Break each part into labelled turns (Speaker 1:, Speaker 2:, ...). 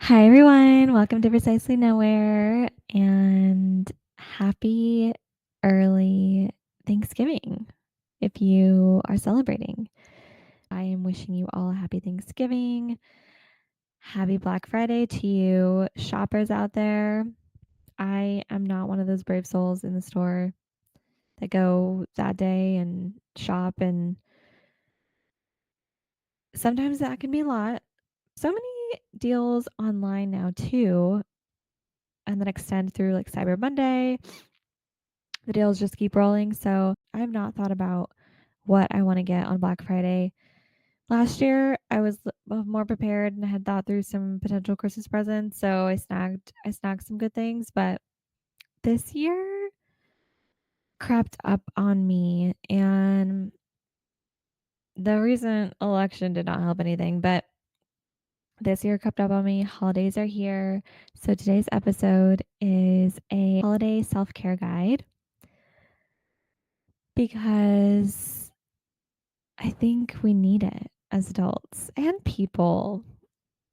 Speaker 1: Hi, everyone. Welcome to Precisely Nowhere and happy early Thanksgiving if you are celebrating. I am wishing you all a happy Thanksgiving. Happy Black Friday to you shoppers out there. I am not one of those brave souls in the store that go that day and shop, and sometimes that can be a lot. So many deals online now, too, and that extend through like Cyber Monday. The deals just keep rolling. So I have not thought about what I want to get on Black Friday. Last year, I was more prepared and had thought through some potential Christmas presents, so I snagged some good things. But this year crept up on me, and the recent election did not help anything. But this year crept up on me. Holidays are here, so today's episode is a holiday self care guide because I think we need it as adults and people.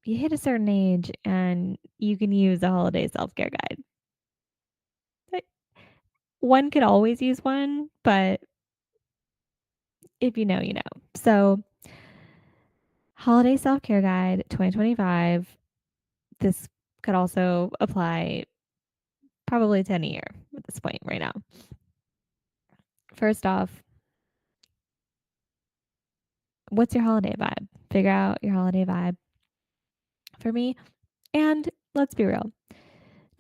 Speaker 1: You hit a certain age and you can use a holiday self care guide. Like, one could always use one, but if you know, you know. So, holiday self care guide 2025. This could also apply probably to any year at this point right now. First off, what's your holiday vibe? Figure out your holiday vibe for me. And let's be real,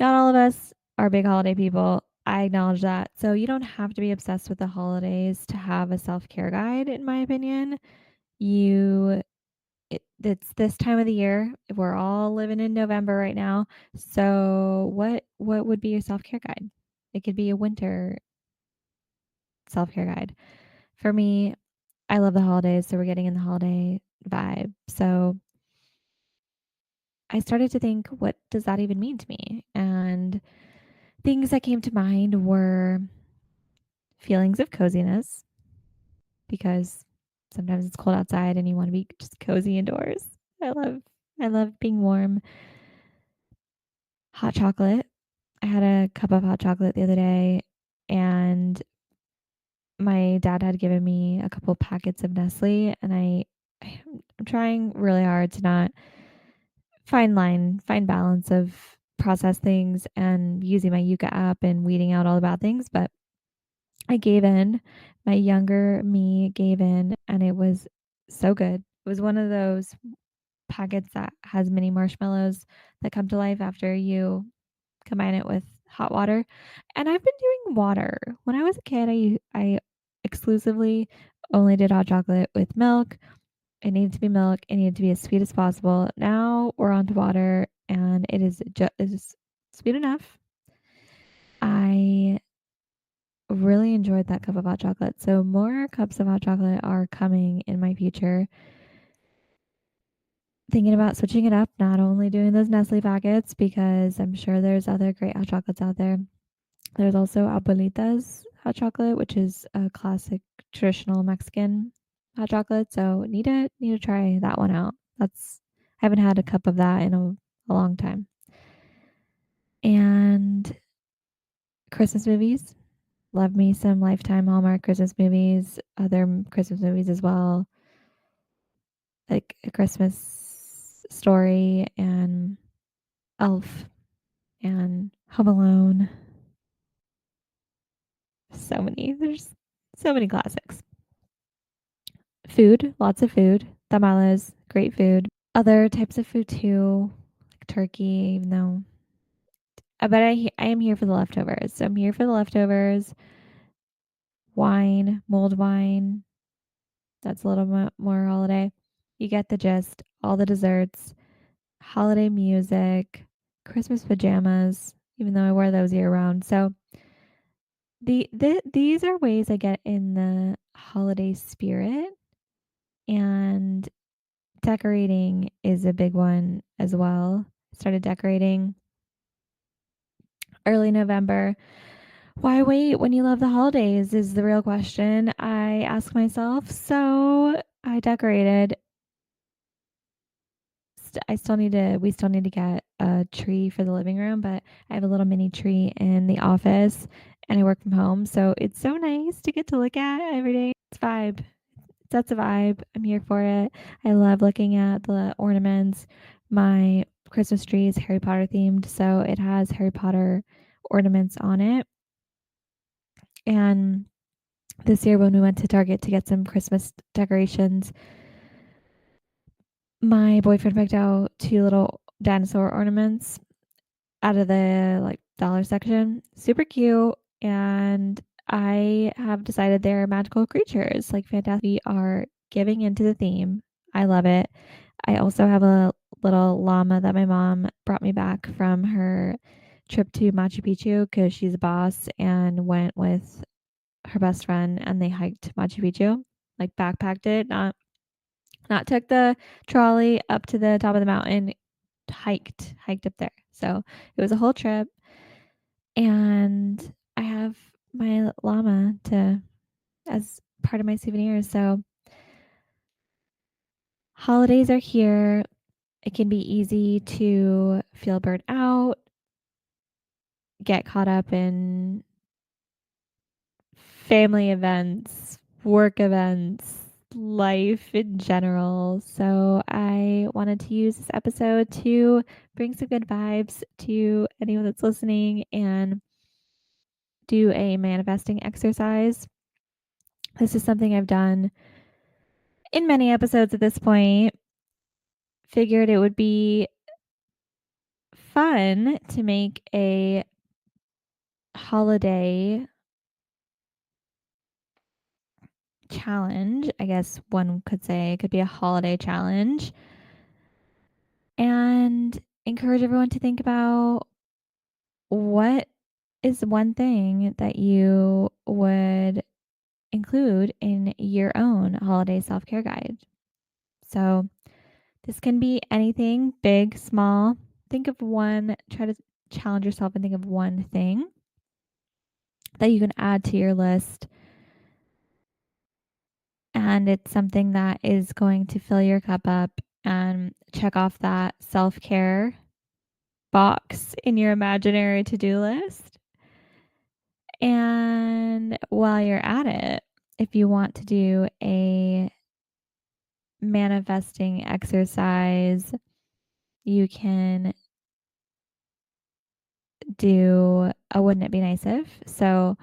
Speaker 1: not all of us are big holiday people. I acknowledge that. So you don't have to be obsessed with the holidays to have a self-care guide, in my opinion. It's this time of the year. We're all living in November right now. So what would be your self-care guide? It could be a winter self-care guide. For me, I love the holidays, so we're getting in the holiday vibe. So I started to think, what does that even mean to me? And things that came to mind were feelings of coziness, because sometimes it's cold outside and you want to be just cozy indoors. I love I love being warm. Hot chocolate. I had a cup of hot chocolate the other day, and my dad had given me a couple packets of Nestle, and I'm trying really hard to not find balance of processed things and using my Yuka app and weeding out all the bad things, but I gave in. My younger me gave in, and it was so good. It was one of those packets that has mini marshmallows that come to life after you combine it with hot water. And I've been doing water. When I was a kid, I exclusively only did hot chocolate with milk. It needed to be milk. It needed to be as sweet as possible. Now we're on to water, and it is sweet enough. I really enjoyed that cup of hot chocolate. So more cups of hot chocolate are coming in my future. Thinking about switching it up, not only doing those Nestle packets, because I'm sure there's other great hot chocolates out there. There's also Abuelita's hot chocolate, which is a classic traditional Mexican hot chocolate. So need to try that one out. I haven't had a cup of that in a long time. And Christmas movies. Love me some Lifetime Hallmark Christmas movies, other Christmas movies as well, like A Christmas Story and Elf and Home Alone. So many. There's so many classics. Food, lots of food. Tamales, great food. Other types of food too, like turkey, even though. But I am here for the leftovers. So I'm here for the leftovers. Wine, mulled wine. That's a little bit more holiday. You get the gist. All the desserts, holiday music, Christmas pajamas, even though I wear those year round. So these are ways I get in the holiday spirit, and decorating is a big one as well. Started decorating early November. Why wait when you love the holidays is the real question I ask myself. So I decorated. We still need to get a tree for the living room, but I have a little mini tree in the office and I work from home. So it's so nice to get to look at every day. It's vibe. That's a vibe. I'm here for it. I love looking at the ornaments. My Christmas tree is Harry Potter themed, so it has Harry Potter ornaments on it. And this year, when we went to Target to get some Christmas decorations, my boyfriend picked out 2 little dinosaur ornaments out of the, like, dollar section. Super cute, and I have decided they're magical creatures, like, fantastic. We are giving into the theme. I love it. I also have a little llama that my mom brought me back from her trip to Machu Picchu because she's a boss and went with her best friend and they hiked Machu Picchu, like backpacked it, not took the trolley up to the top of the mountain, hiked up there. So it was a whole trip, and I have my llama to as part of my souvenirs. So holidays are here. It can be easy to feel burnt out, get caught up in family events, work events, life in general. So I wanted to use this episode to bring some good vibes to anyone that's listening and do a manifesting exercise. This is something I've done in many episodes at this point. Figured it would be fun to make a holiday challenge. I guess one could say it could be a holiday challenge and encourage everyone to think about what is one thing that you would include in your own holiday self care guide. So, this can be anything big, small. Think of one, try to challenge yourself and think of one thing that you can add to your list. And it's something that is going to fill your cup up and check off that self care box in your imaginary to do list. And while you're at it, if you want to do a manifesting exercise, you can do a wouldn't it be nice if? So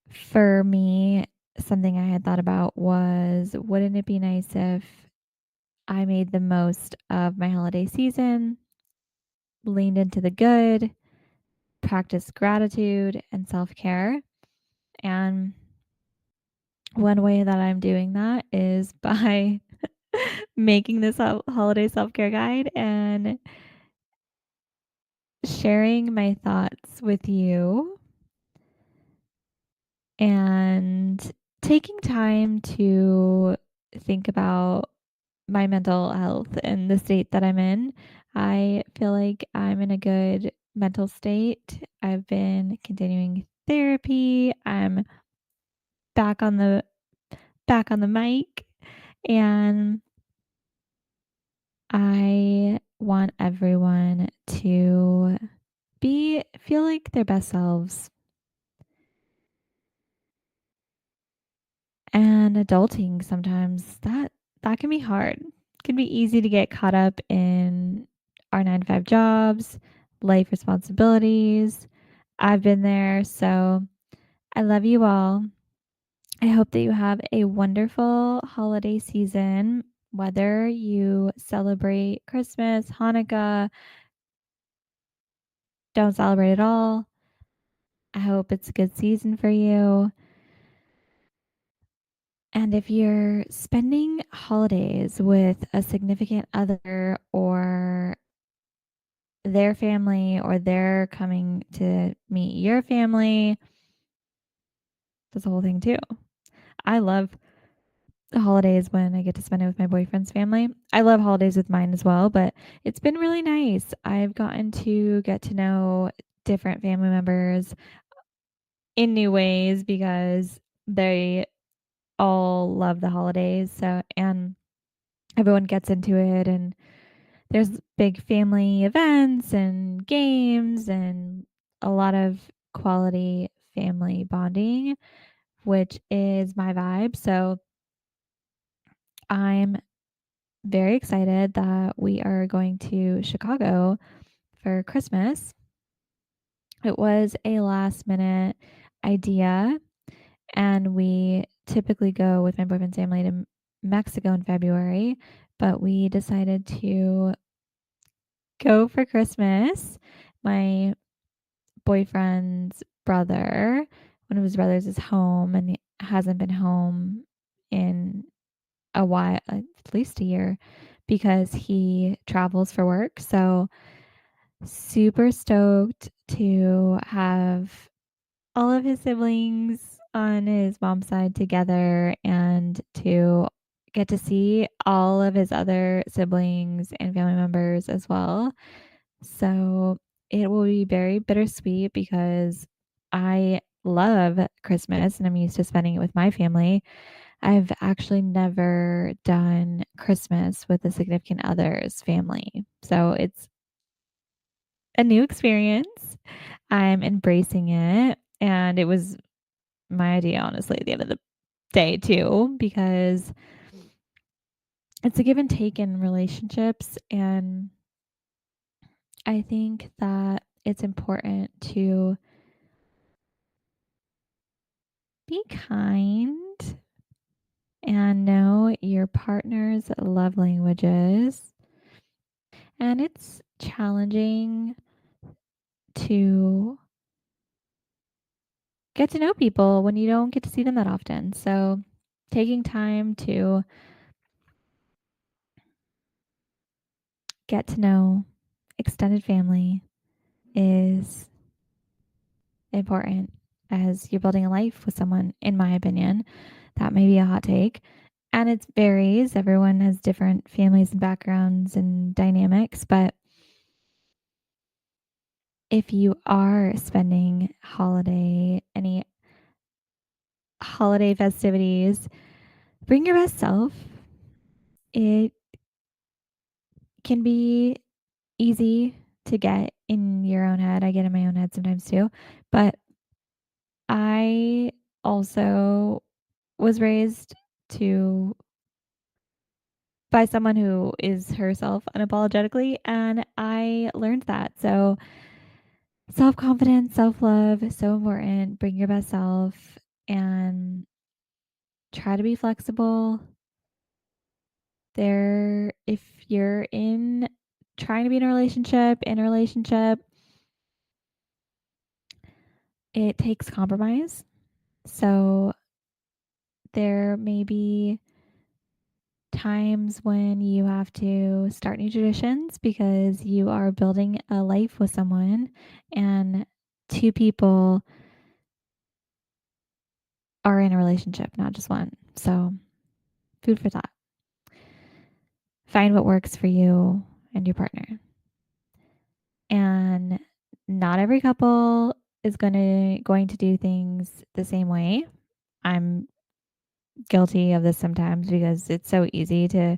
Speaker 1: for me, something I had thought about was wouldn't it be nice if I made the most of my holiday season, leaned into the good, practiced gratitude and self care. And one way that I'm doing that is by making this holiday self care guide and sharing my thoughts with you and taking time to think about my mental health and the state that I'm in. I feel like I'm in a good mental state. I've been continuing therapy. I'm back on the back on the mic and I want everyone to feel like their best selves. And adulting sometimes that can be hard. It can be easy to get caught up in our 9 to 5 jobs, life responsibilities. I've been there, so I love you all. I hope that you have a wonderful holiday season, whether you celebrate Christmas, Hanukkah, don't celebrate at all. I hope it's a good season for you. And if you're spending holidays with a significant other or their family or they're coming to meet your family, that's a whole thing too. I love the holidays when I get to spend it with my boyfriend's family. I love holidays with mine as well, but it's been really nice. I've gotten to get to know different family members in new ways because they all love the holidays. So, and everyone gets into it and there's big family events and games and a lot of quality family bonding, which is my vibe. So I'm very excited that we are going to Chicago for Christmas. It was a last minute idea, and we typically go with my boyfriend's family to Mexico in February, but we decided to go for Christmas. My boyfriend's brother, one of his brothers, is home and he hasn't been home in a while, at least a year, because he travels for work. So, super stoked to have all of his siblings on his mom's side together and to get to see all of his other siblings and family members as well. So it will be very bittersweet because I love Christmas and I'm used to spending it with my family. I've actually never done Christmas with a significant other's family. So it's a new experience. I'm embracing it. And it was my idea, honestly, at the end of the day, too, because it's a give and take in relationships. And I think that it's important to be kind and know your partner's love languages. And it's challenging to get to know people when you don't get to see them that often. So, taking time to get to know extended family is important as you're building a life with someone, in my opinion. That may be a hot take. And it varies. Everyone has different families and backgrounds and dynamics. But if you are spending any holiday festivities, bring your best self. It can be easy to get in your own head. I get in my own head sometimes too. But I also was raised to by someone who is herself unapologetically, and I learned that. So, self-confidence, self-love is so important. Bring your best self and try to be flexible. If you're in trying to be in a relationship, it takes compromise. So, there may be times when you have to start new traditions because you are building a life with someone and two people are in a relationship, not just one. So, food for thought. Find what works for you and your partner. And not every couple is going to do things the same way. I'm guilty of this sometimes because it's so easy to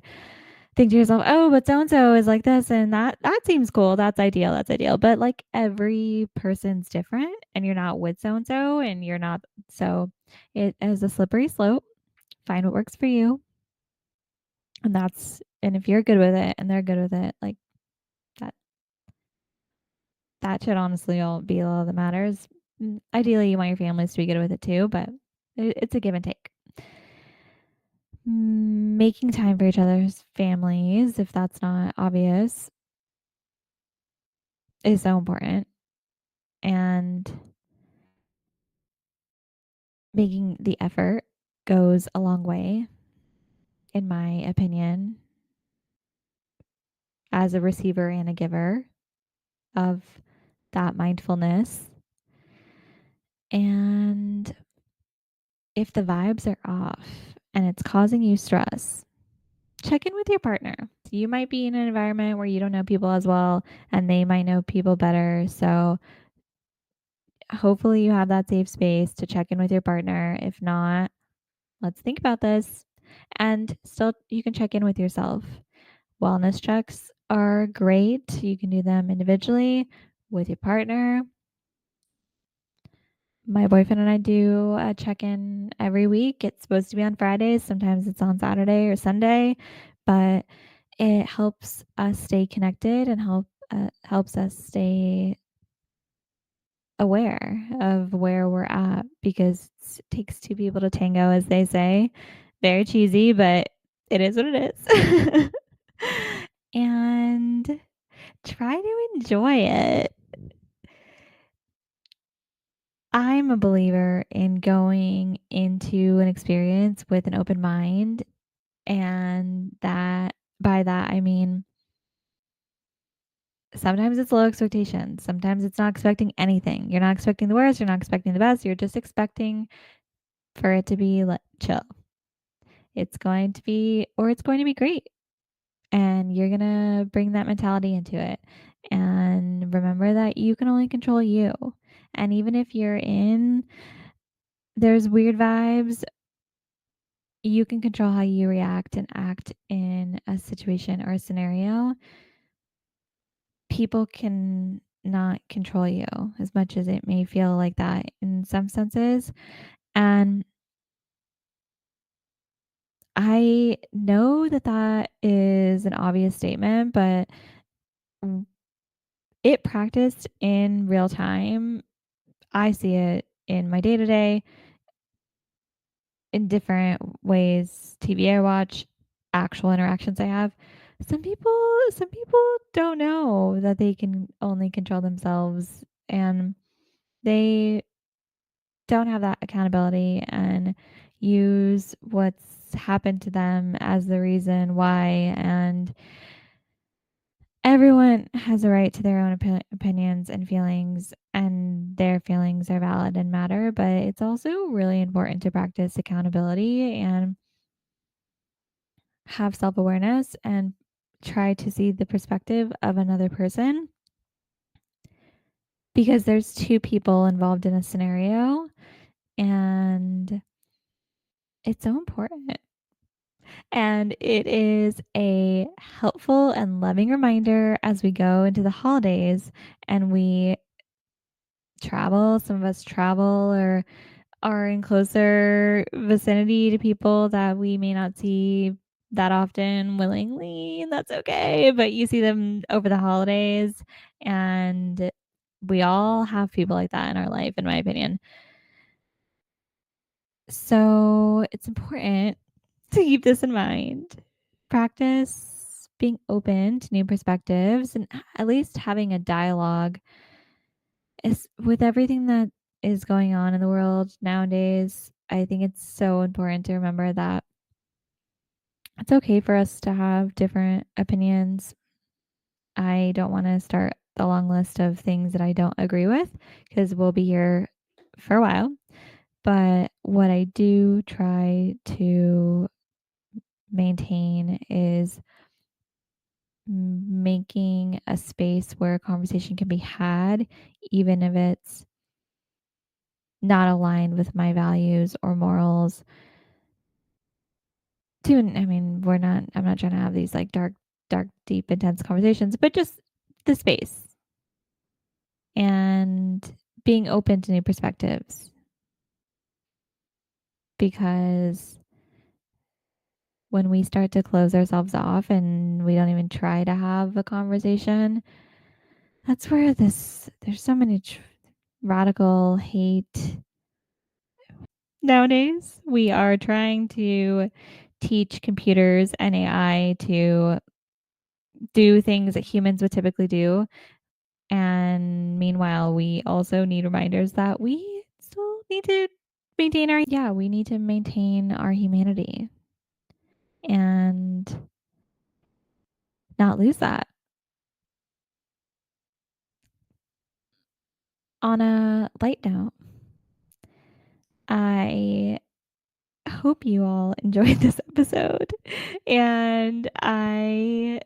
Speaker 1: think to yourself, "Oh, but so and so is like this and that seems cool. That's ideal. That's ideal." But like every person's different and you're not with so and so and you're not so it is a slippery slope. Find what works for you. And if you're good with it and they're good with it, like that that should honestly all be all that matters. Ideally, you want your families to be good with it too, but it's a give and take. Making time for each other's families, if that's not obvious, is so important. And making the effort goes a long way, in my opinion, as a receiver and a giver of that mindfulness. And if the vibes are off and it's causing you stress, check in with your partner. You might be in an environment where you don't know people as well and they might know people better. So hopefully you have that safe space to check in with your partner. If not, let's think about this. And still, you can check in with yourself. Wellness checks are great. You can do them individually with your partner. My boyfriend and I do a check-in every week. It's supposed to be on Fridays. Sometimes it's on Saturday or Sunday, but it helps us stay connected and helps us stay aware of where we're at because it takes two people to tango, as they say. Very cheesy, but it is what it is. And try to enjoy it. I'm a believer in going into an experience with an open mind, and that by that I mean sometimes it's low expectations. Sometimes it's not expecting anything. You're not expecting the worst, you're not expecting the best, you're just expecting for it to be chill. It's going to be great. And you're going to bring that mentality into it. And remember that you can only control you. And even if there's weird vibes, you can control how you react and act in a situation or a scenario. People can not control you as much as it may feel like that in some senses. And I know that that is an obvious statement, but it practiced in real time, I see it in my day to day in different ways. TV I watch, actual interactions I have. Some people don't know that they can only control themselves and they don't have that accountability and use what's happened to them as the reason why. And everyone has a right to their own opinions and feelings, and their feelings are valid and matter, but it's also really important to practice accountability and have self awareness and try to see the perspective of another person because there's two people involved in a scenario, and it's so important. And it is a helpful and loving reminder as we go into the holidays and we travel. Some of us travel or are in closer vicinity to people that we may not see that often willingly, and that's okay. But you see them over the holidays, and we all have people like that in our life, in my opinion. So it's important to keep this in mind. Practice being open to new perspectives and at least having a dialogue is with everything that is going on in the world nowadays. I think it's so important to remember that it's okay for us to have different opinions. I don't want to start the long list of things that I don't agree with because we'll be here for a while. But what I do try to maintain is making a space where a conversation can be had, even if it's not aligned with my values or morals. I mean, I'm not trying to have these like dark, deep, intense conversations, but just the space and being open to new perspectives because when we start to close ourselves off and we don't even try to have a conversation, that's where there's so many radical hate. Nowadays, we are trying to teach computers and AI to do things that humans would typically do. And meanwhile, we also need reminders that we still need to we need to maintain our humanity and not lose that. On a light note, I hope you all enjoyed this episode. And I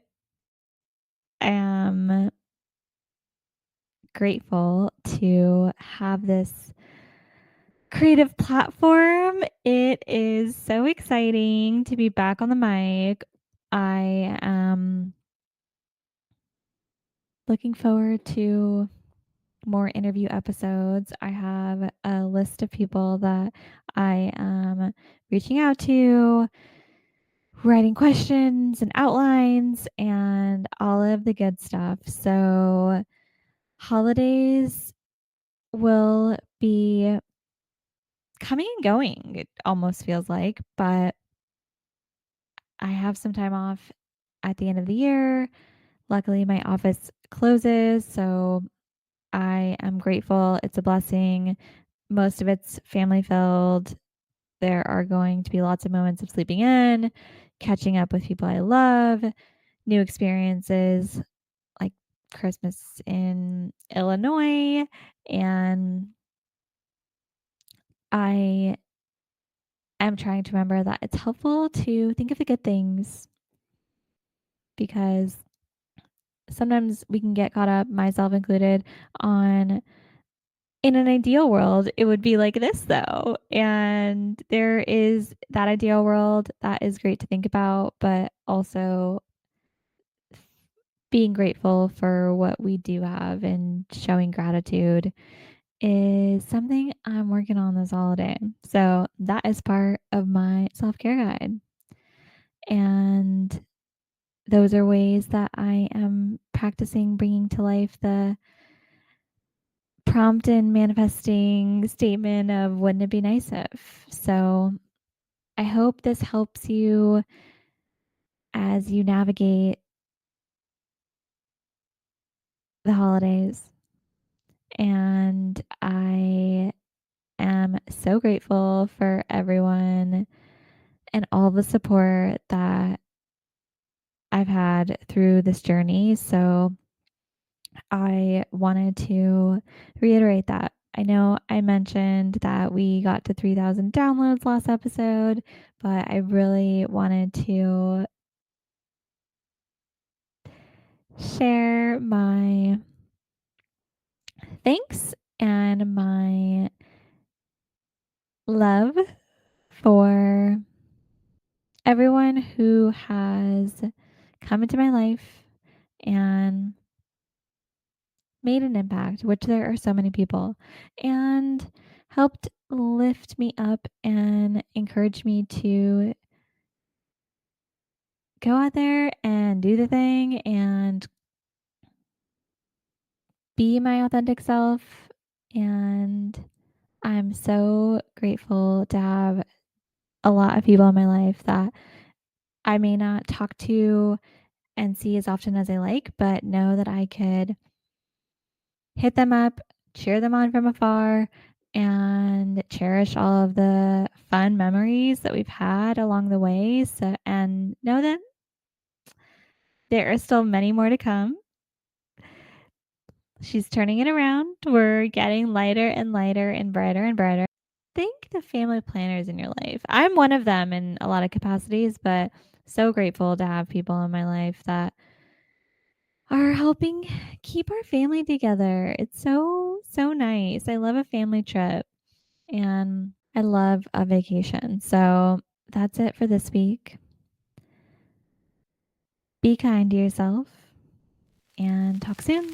Speaker 1: am grateful to have this creative platform. It is so exciting to be back on the mic. I am looking forward to more interview episodes. I have a list of people that I am reaching out to, writing questions and outlines, and all of the good stuff. So, holidays will be coming and going, it almost feels like, but I have some time off at the end of the year. Luckily, my office closes, so I am grateful. It's a blessing. Most of it's family filled. There are going to be lots of moments of sleeping in, catching up with people I love, new experiences like Christmas in Illinois. And I am trying to remember that it's helpful to think of the good things because sometimes we can get caught up, myself included, on in an ideal world, it would be like this though. And there is that ideal world that is great to think about, but also being grateful for what we do have and showing gratitude is something I'm working on this holiday. So that is part of my self care guide. And those are ways that I am practicing bringing to life the prompt and manifesting statement of wouldn't it be nice if. So I hope this helps you as you navigate the holidays. And I am so grateful for everyone and all the support that I've had through this journey. So I wanted to reiterate that. I know I mentioned that we got to 3,000 downloads last episode, but I really wanted to share my thanks and my love for everyone who has come into my life and made an impact, which there are so many people, and helped lift me up and encourage me to go out there and do the thing and be my authentic self. And I'm so grateful to have a lot of people in my life that I may not talk to and see as often as I like, but know that I could hit them up, cheer them on from afar, and cherish all of the fun memories that we've had along the way. So, and know that there are still many more to come. She's turning it around. We're getting lighter and lighter and brighter and brighter. Thank the family planners in your life. I'm one of them in a lot of capacities, but so grateful to have people in my life that are helping keep our family together. It's so, so nice. I love a family trip and I love a vacation. So that's it for this week. Be kind to yourself and talk soon.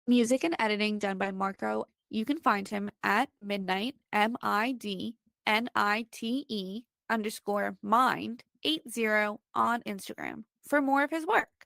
Speaker 2: Music and editing done by Marco. You can find him at midnight, MIDNITE _mind 80 on Instagram for more of his work.